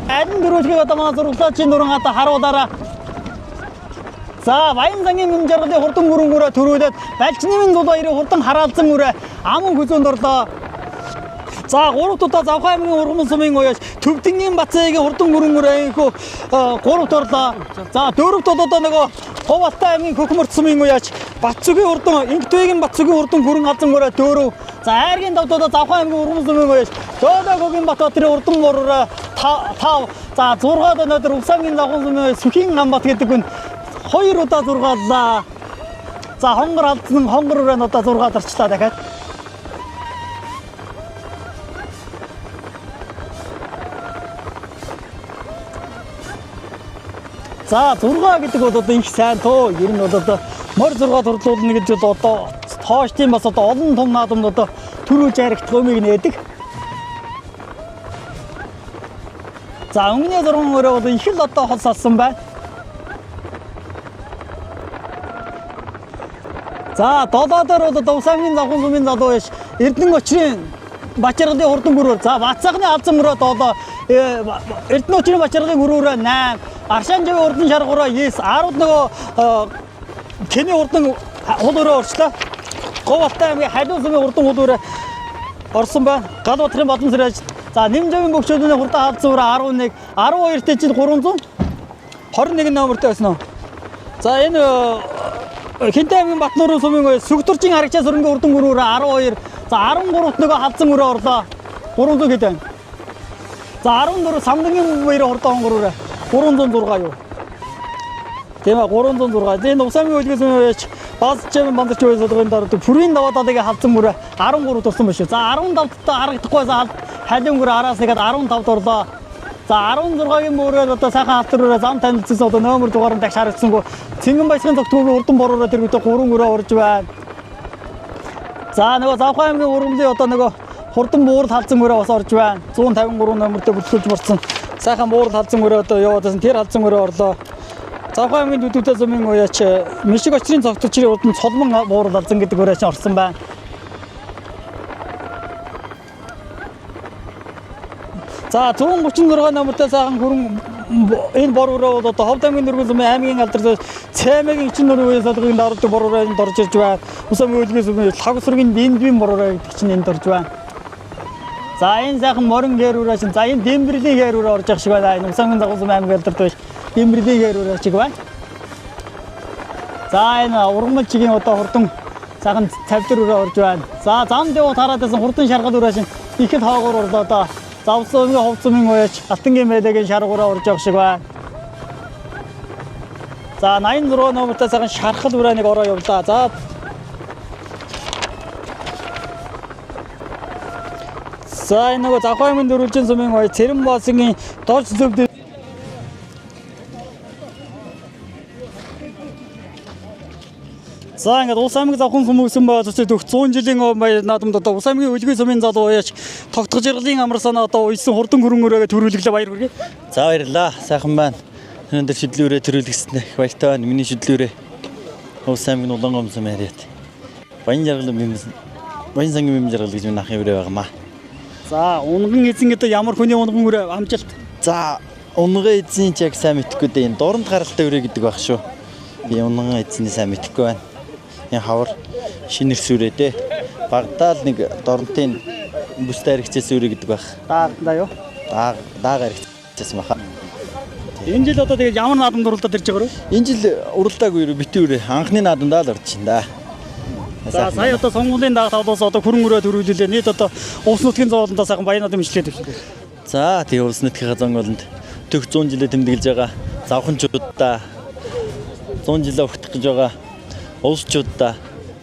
Адин дөрөвлөгийг одоо манай зургуулчийн дөрөн одоо харуулаараа. За Баян сангийн юм жаргалын хурдан хөрөнгө төрүүлээд Балжнымын Зулбаярын хурдан хараалцсан мөрөө аман хүзөөнд орлоо. За 3 удаа Завхан аймгийн ургамал сумын уяж Төвдгийн Бацаагийн хурдан хөрөнгө 3-т орлоо. За 4-т одоо нөгөө Говьалтай аймгийн Хөхмөр цумын уяж Батцгийн урдан Инхтүегийн Батцгийн урдан хүрэн хазан мөрөө 4. За айргийн давд одоо Завхан аймгийн ургамал сумын уяж Дөөлөгийн Батбаатарын урдан мөрөө 5. За 6-д өнөөдөр Улс аймгийн Завхан сумын уяж Сүхийн Амбат гэдэг нь 2 удаа 6-aalлаа. За хонгор алдсан хонгор өрөө одоо 6-аад орчлаа дахиад. За 6 гэдэг бол одоо их сайн тоо. Ер нь бол одоо морь 6 турлуулна гэж одоо тоочтын бас одоо олон том наадамд одоо төрүүлж харагдах өмийг нээдэг. За өмнө 6 өрөө бол их л одоо хол салсан байна. За 7-доор бол одоо Усаймын Завхан сумын залуу биш Эрдэнэ очрын Бачаргалын хурдан гөрөөр за Бацаагийн алзан мөрөөд одоо Эрдэнэ очрын Бачаргалын гөрөөрөө 8 Аршаанжавын урдан шаргуураа 9 10-д нөгөө Кений урдан хул өрөө орчлоо. Говьалтай аймгийн Халиун сумын урдан хул өрөө орсон байна. Галбаатарын Бадам сэрэж за Нэмжавын бөгчөөдний хурдан хаалцсан өрөө 11 12-т чинь 321 номертой байсан уу. За энэ Хинтэй аймгийн Батнуурын сумын уяж Сүгдөржийн харагчаа сүрэнгийн урдан гөрөөрөө 12 за 13-т нөгөө халзан өрөө орлоо 300 хэд байна. За 14 Самдангийн баярын хурдан хонгороо 306 юу. Тийм ээ 306. Энэ Улс аймгийн хөлгөөс уяж Баазчмын бандарч уяж солгогийн дараа Пүрийн даваадагийн халзан мөрөө 13 турсан байна шүү. За 15-т харагдахгүйсэн халиун гөр араас нэгэд 15-д орлоо. За 16-гийн мөрөөр одоо сайхан халтараараа зам танилцсан одоо номер дугаар нь дахь харагдсангүй Цингэн баясгын тогтмол урдан бороо тэргүүтээ 3 өрөө орж байна. За нөгөө Завхан аймгийн ургамлын одоо нөгөө хурдан буурал халзан мөрөө бас орж байна. 153 номертой бүтлгүүлж борсон. Сайхан буурал халзан мөрөө одоо яваадсан тэр халзан мөрөө орлоо. Завхан аймгийн Дүдүүтэй сумын уяач Мишиг очрын цогтчрын урдан Цолмон буурал халзан гэдэг өрөөч орсон байна. За 136 номертой сайхан хүрэн энэ бор өрөө бол одоо Ховд аймгийн Нэрвэсүм сумын аймгийн алдар Цаймагийн Ичин нурын уяа солгогийн даруудаг бор өрөөнд орж ирж байна. Улс аймгийн хөлгөөс Лхагсургийн Бэндбийн бор өрөө гэдэг чинь энд орж байна. За энэ сайхан морин гээр өрөө шин. За энэ Дэмбэрлийн гээр өрөө орж явах шиг байна. Энэ Улс аймгийн Завхан сумын аймгийн алдар төвш Дэмбэрлийн гээр өрөө шиг байна. За энэ ургамалчгийн одоо хурдан сайхан цавдар өрөө орж байна. За зам дэвот хараадсан хурдан шаргал өрөө шин их л хоогоор орлоо одоо. Завсумын Ховд сумын уяж Алтангийн Мэдэгийн шаргуураа орж явах шиг байна. За 86 номертой сайхан шархал өрөөнийг ороо явлаа. За энэ нөгөө Завхан аймгийн Дөрвөлжин сумын уяж Цэрэн Босгийн доош зөвд за ингээд Улс аймгийн Завхан сум өгсөн байгаа ч 100 жилийн наадамд одоо Улс аймгийн хөлгийн сумын залуу уяж тогтгож жаргалын амар санаа одоо уйсан хурдан хөрөнгө өрөөгөө төрүүлгэлээ баяр хүргэе. За баярлалаа. Сайхан байна. Өнөөдөр шүдлүүрээ төрүүлгэсэн их баяртай байна. Миний шүдлүүрээ Улс аймгийн Улаангом сум яриад. Баян сангийн юм жаргал гэж минь ахын өрөө байгаамаа. За унган эзэн гэдэг ямар хүний унган өрөө амжилт. За унган эзэн ч яг сайн мэдэхгүй дээ. Энэ дорнд гаралтай өрөө гэдэг баг шүү. Би унган эзэний сайн мэдэхгүй байна. Энэ хавар шинэр сүрээ дээ. Багтаал нэг дорнтын бүстэй хэрэгцээс өрөө гэдэг баг. Даа юу? Даа хэрэгцээс маха. Энэ жил одоо тэгээд ямар наадамд уралдаад ирж байгаа вэ? Энэ жил уралдаагүй юу битүүрээ анхны наадамдаа л орж чинь да. За сая одоо сонгуулийн даатгалаас одоо хөрөнгө өрөө төрүүлүүлээ. Нийт одоо Улс нутгийн зоолондоо сайхан баянууд имжлээд байна. За тэгээ улс нутгийн зонгоолонд төгс 100 жилээ тэмдэглэж байгаа завханчуудаа 100 жилээ өгтөх гэж байгаа улсчуудаа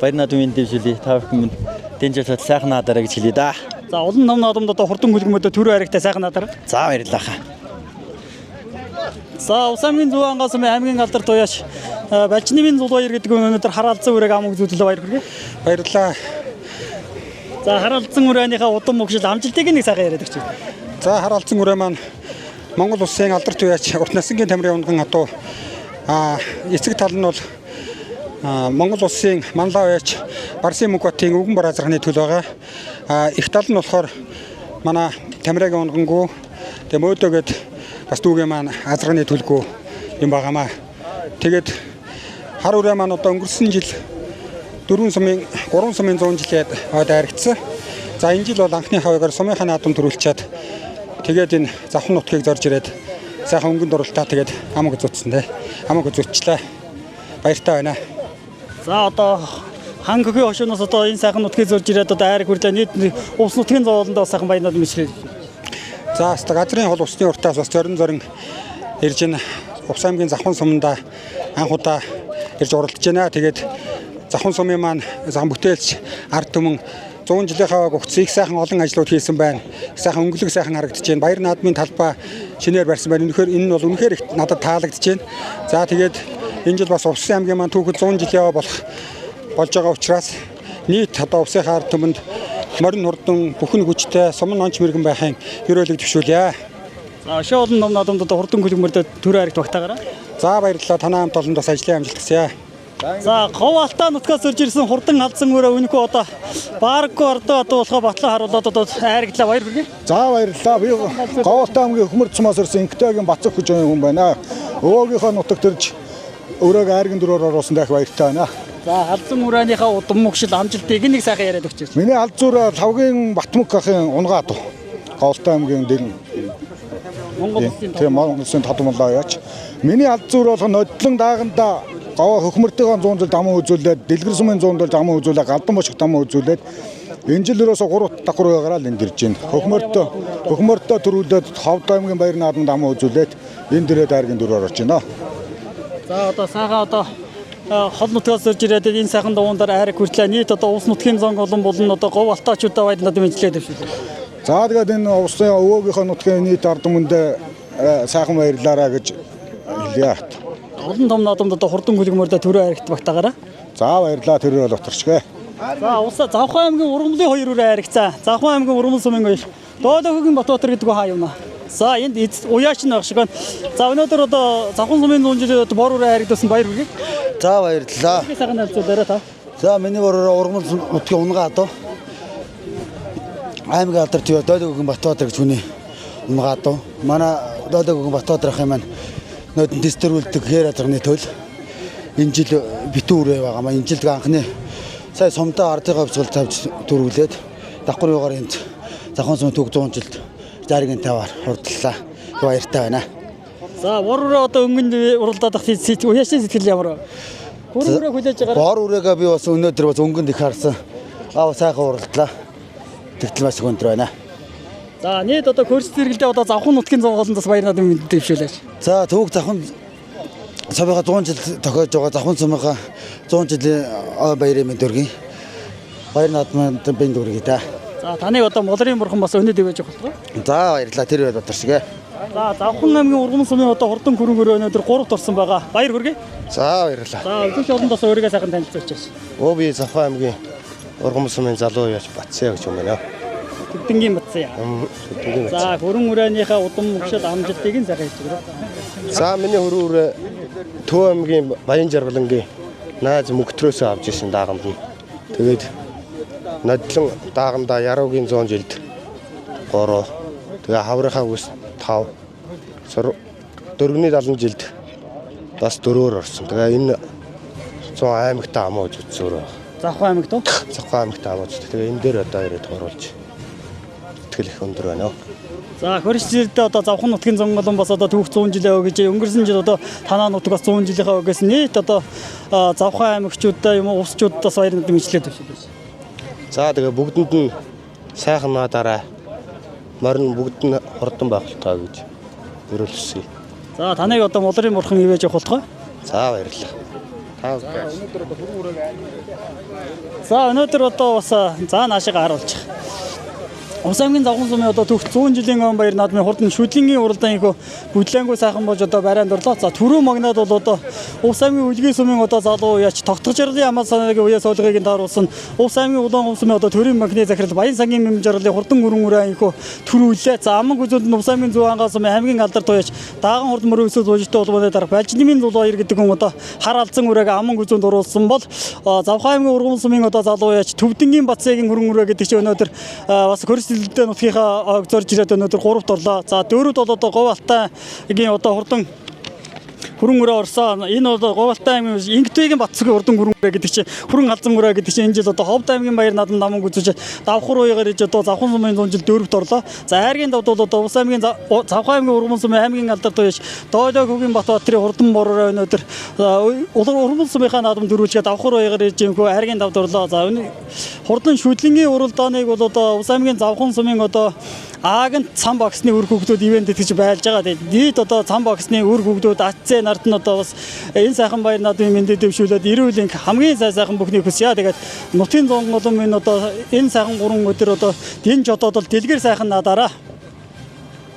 баяр наадмын дэвшүүлээ. Та бүхэн минь дэнжээс сайхан наадараа гэж хэлье да. За олон нам наадамд одоо хурдан хөлгөмөдө төрөө харигтай сайхан надараа. За баярлалаа. За Улс аймгийн Зөв ангаас аймгийн алдар туяаш Балжнымын Зулбаяр гэдэг өнөөдөр хараалцсан үрээг ам үзүүлэлээ баяр хүргэе. Баярлалаа. За хараалцсан үрээнийхээ удам мөгшил амжилтыг нэг сайхан яриад өгч. За хараалцсан үрээ маань Монгол улсын алдар туяач урт насангийн тамирын унган атуу эцэг тал нь бол Монгол улсын манлаа уяач Барсын Мөнхбатын өвгөн бар азарганы төл байгаа. Их тал нь болохоор манай тамирагийн унгангуу тэгээ мөөдөөгээд бас дүүгээ маань азарганы төлгөө юм байгаамаа. Тэгээд хар үрээ маань одоо өнгөрсөн жил 3 сумын 100 жилээд дайрагдсан. За энэ жил бол анхны хавьягаар сумынхаа наадам төрүүлчихэд тэгээд энэ завхан нутгийг зорж ирээд сайхан өнгөнд оролтоо тэгээд амаг зүтсэн дээ. Амаг зүтчлээ. Баяртай байна. За одоо хан хөгийн хошууноос одоо энэ сайхан нутгийг зорж ирээд одоо айраг хүрлээ нийт Улс нутгийн зоолондоо сайхан баянууд имжлээд. За газрын хол усны уртаас бас зорин ирж ин Улс аймгийн завхан суманда анх удаа ирж оролдож байна. Тэгээд завхан сумын маань зам бүтээлч ард түмэн 100 жилийн хавааг өгсөн их сайхан олон ажлууд хийсэн байна. Сайхан өнгөлөг сайхан харагдаж байна. Баяр наадмын талбай шинээр барьсан байна. Үнэхээр энэ нь бол үнэхээр их надад таалагдж байна. За тэгээд энэ жил бас Улс аймгийн маань түүхэд 100 жилийн хаваа болж байгаа учраас нийт одоо улсын ард түмэнд морин хурдан бүхэн хүчтэй сумын онч мэрэгэн байхын хөрөөлөг төвшүүлье. За шоо олон ном наадамд одоо хурдан хөлгөмөрдө төрөө харигт багтаагаараа. За баярлалаа. Танаа хамт олонд бас ажлын амжилт хүсье. За Хов Алтай нутгаас зорж ирсэн хурдан халдсан өрөө үнэхүү одоо Барко ордоо одоо болохоо батлан харуулад одоо айрагдлаа баяр хүргэе. За баярлалаа. Би Хов Алтай аймгийн Хөмөр цумаас ирсэн Инктэгийн Бацах гэж хүн байна. Өвөөгийнхөө нутагт ирж өрөөг айргийн дөрөөр оруулсан дах баяртай байна. За халдсан үрээнийхээ удам мөгшил амжилтыг нэг сайхан яриад өгч байна. Миний алд зур Лавгийн Батмүг ахын унгаа дуу. Хов Алтай аймгийн дэл Монгол улсын татмалаа яач. Миний алд зур бол нодлон дааганда Гаваа хөхмөртэйгөө 100 жил даман үзүүлээд дэлгэр сумын 100 жил даман үзүүлээд галдан бошиг даман үзүүлээд энэ жил ерөөсө 3 давхар байгаараа л энд ирж байна. Хөхмөртөө төрүүлээд Ховд аймгийн баяр наадам даман үзүүлээд энэ дээрээ дайргийн дөрөөр орж байна. За одоо сайхан одоо хол нутгаас зорж ирээд энэ сайхан дуундар айраг хүртлээ. Нийт одоо Улс нутгийн зонгоолон болон одоо Говь Алтаачуудаа баяр наадам имжлээд дэвшүүлээ. За тэгээд энэ улсын өвөөгийнхөө нутгийн нийт ард түмэнд сайхан баярлаараа гэж хэлье. Олон том наадамд одоо хурдан хөлгөмөрдө төрөө харигт багтаагаараа. За баярлалаа төрөө бол оторчгээ. За улсаа Завхан аймгийн Ургамлын 2 үрээ харигцаа. Завхан аймгийн Ургамал сумын гоёш. Доодогийн Батбатар гэдэг хаа юуна. За энд уяач нь байх шиг байна. За өнөөдөр одоо Завхан сумын 100 жилийн бор үрээ харигдсан баяр хүргэе. За баярлалаа. Сайхан хэлцүүлээрэ та. За миний бороо Ургамал нутгийн унгаа доо. Аймгийн алдар туяа Доодогийн Батбатар гэж хүний унгаа доо. Манай Доодогийн Батбатар ах юм маань нөтөн дистэрүүлдэг хээр азарганы төл энэ жил битүү үрээ байгаамаа. Энэ жил анхны сая сумдаа ардыгаа бэлтгэл тавьж төрүүлээд давхар югаар энд Завхан сумын төг 100 жилд заргийн таваар хурдлаа. Баяртай байна. За бор үрээ одоо өнгөнд уралдаад ах уяачны сэтгэл ямар вэ? Хөрөн үрээ хүлээж байгаа. Бор үрээгээ би бас өнөөдөр бас өнгөнд их харсан. Сайхан уралдлаа. Тэгтэл бас өндөр байна. За нийт одоо хөрс зэрэгэлдээ одоо Завхан нутгийн зонгоолондоос баяр наадам дэвшүүлээш. За төвөг Завхан сумынхаа 100 жил тохиож байгаа Завхан сумынхаа 100 жилийн баярын мэнд өргөе. Баяр наадманд бэнд өргөе та. За таныг одоо молрын бурхан бас өнөд ивэж өгөх болов. За баярлалаа тэр байд батаршгэ. За Завхан аймгийн Ургамал сумын одоо хурдан хөрөнгө өнөөдөр 3-т орсон байгаа. Баяр хүргэе. За баярлалаа. За өглөөч олондоос өөрийгөө сайхан танилцуулж. Оо би Завхан аймгийн Ургамал сумын залуу яач Батсаа гэж юм байна. Тэдэнгийн Батсаа. За хөрөн үрээнийхээ удам мөгшил амжилтыг нь сайхан хэлж өгөө. За миний хөрөн үрээ Төв аймгийн Баян Жаргалангийн найз мөгтрөөс авч ирсэн даагамд нь. Тэгээд нодлон даагандаа Яруугийн 100 жилд 3, тэгээ хаврынхаа үс 5, дөрөвний 70 жилд бас 4-өөр орсон. Тэгээ энэ 100 аймагтаа амууж үзсөөрөө. Завхан аймагт уу? Завхан аймагтаа амууж. Тэгээ энэ дээр одоо ирээд оруулж. Их өндөр байна. За хөрсөлтөд одоо завхан нутгийн зонголон бас одоо түүх 100 жилээ өгж өнгөрсөн жил одоо танаа нутаг бас 100 жилийнхаа өгөөс нийт одоо завхан аймагчуудаа юм уу усчуудаас баяр мэдээлэл төшөөлөж. За тэгээ бүгдэнд нь сайхан наадаараа морин бүгд нь хурдан байх таа гэж өрөөлсөн. За таныг одоо молрын бурхан ивэж явах болтгой. За баярлалаа. За өнөөдөр одоо бас за наашигаа харуулчих. Ус аймгийн завхан сумын одоо түүх 100 жилийн өн баяр наадмын хурдан шүтлэнгийн уралдаан их бүдлэнгүү сайхан болж одоо барайнд орлоо. За түрүү магнад бол одоо Ус аймгийн үлгий сумын одоо залуу яач тогтгож жарлын амаа санаагийн үеэс олгыг тааруулсан Ус аймгийн улаан сумын одоо төрийн магны захирал Баян сангийн мэм жарлын хурдан гүрэн их төрүүлээ. За аман гүзэлд нь Ус аймгийн зүүн ангаа сумын аймгийн алдар туяач дааган хурд мөрөө өсөж уужтай улбаны дарга Балжнымын зул баяр гэдэг хүн одоо хар алзан үрээг аман гүзэнд оруулсан бол Завхан аймгийн ургамал сумын одоо залуу яач Төвдөнгийн Бацгийн хөрөн үрээ гэдэг чинь өнөөдөр бас хөрсөлтөд нутгийнхаа зорж ирээд өнөөдөр 3-т орлоо. За 4-т бол одоо Говь Алтайгийн одоо хурдан хүрэн өрөө орсон. Энэ бол Говь Алтай аймгийн Ингтвэгийн Батцгийн хурдан хүрэн өрөө гэдэг чинь хүрэн халзан өрөө гэдэг чинь энэ жил одоо Ховд аймгийн баяр наадам наман гүзэж давхар уягаар иж одоо Завхан сумын 100 жил 4-т орлоо. За хайргийн давд бол одоо Ус аймгийн Завхан аймгийн ургамал сумын аймгийн алдар туяач Доолой хөгийн Батбаатарын хурдан бороо өнөөдөр ургамал сумынхаа наадам дөрвөлжгээ давхар уягаар иж юмхүү хайргийн давд орлоо. За хурдан шүтлэнгийн уралдааныг бол одоо Ус аймгийн Завхан сумын одоо Аагийн цам боксны үр хөгдүүд ивэнтэд гэж байлж байгаа. Дээд одоо цам боксны үр хөгдүүд АЦ нарт нь одоо бас энэ сайхан баяр наадмын мэндэ дэвшүүлээд эрүүл энх хамгийн сайхан бүхнийг хүсье. Тэгээд нутгийн зонголон минь одоо энэ сайхан 3 өдөр одоо дэнж одоод л дэлгэр сайхан наадаараа.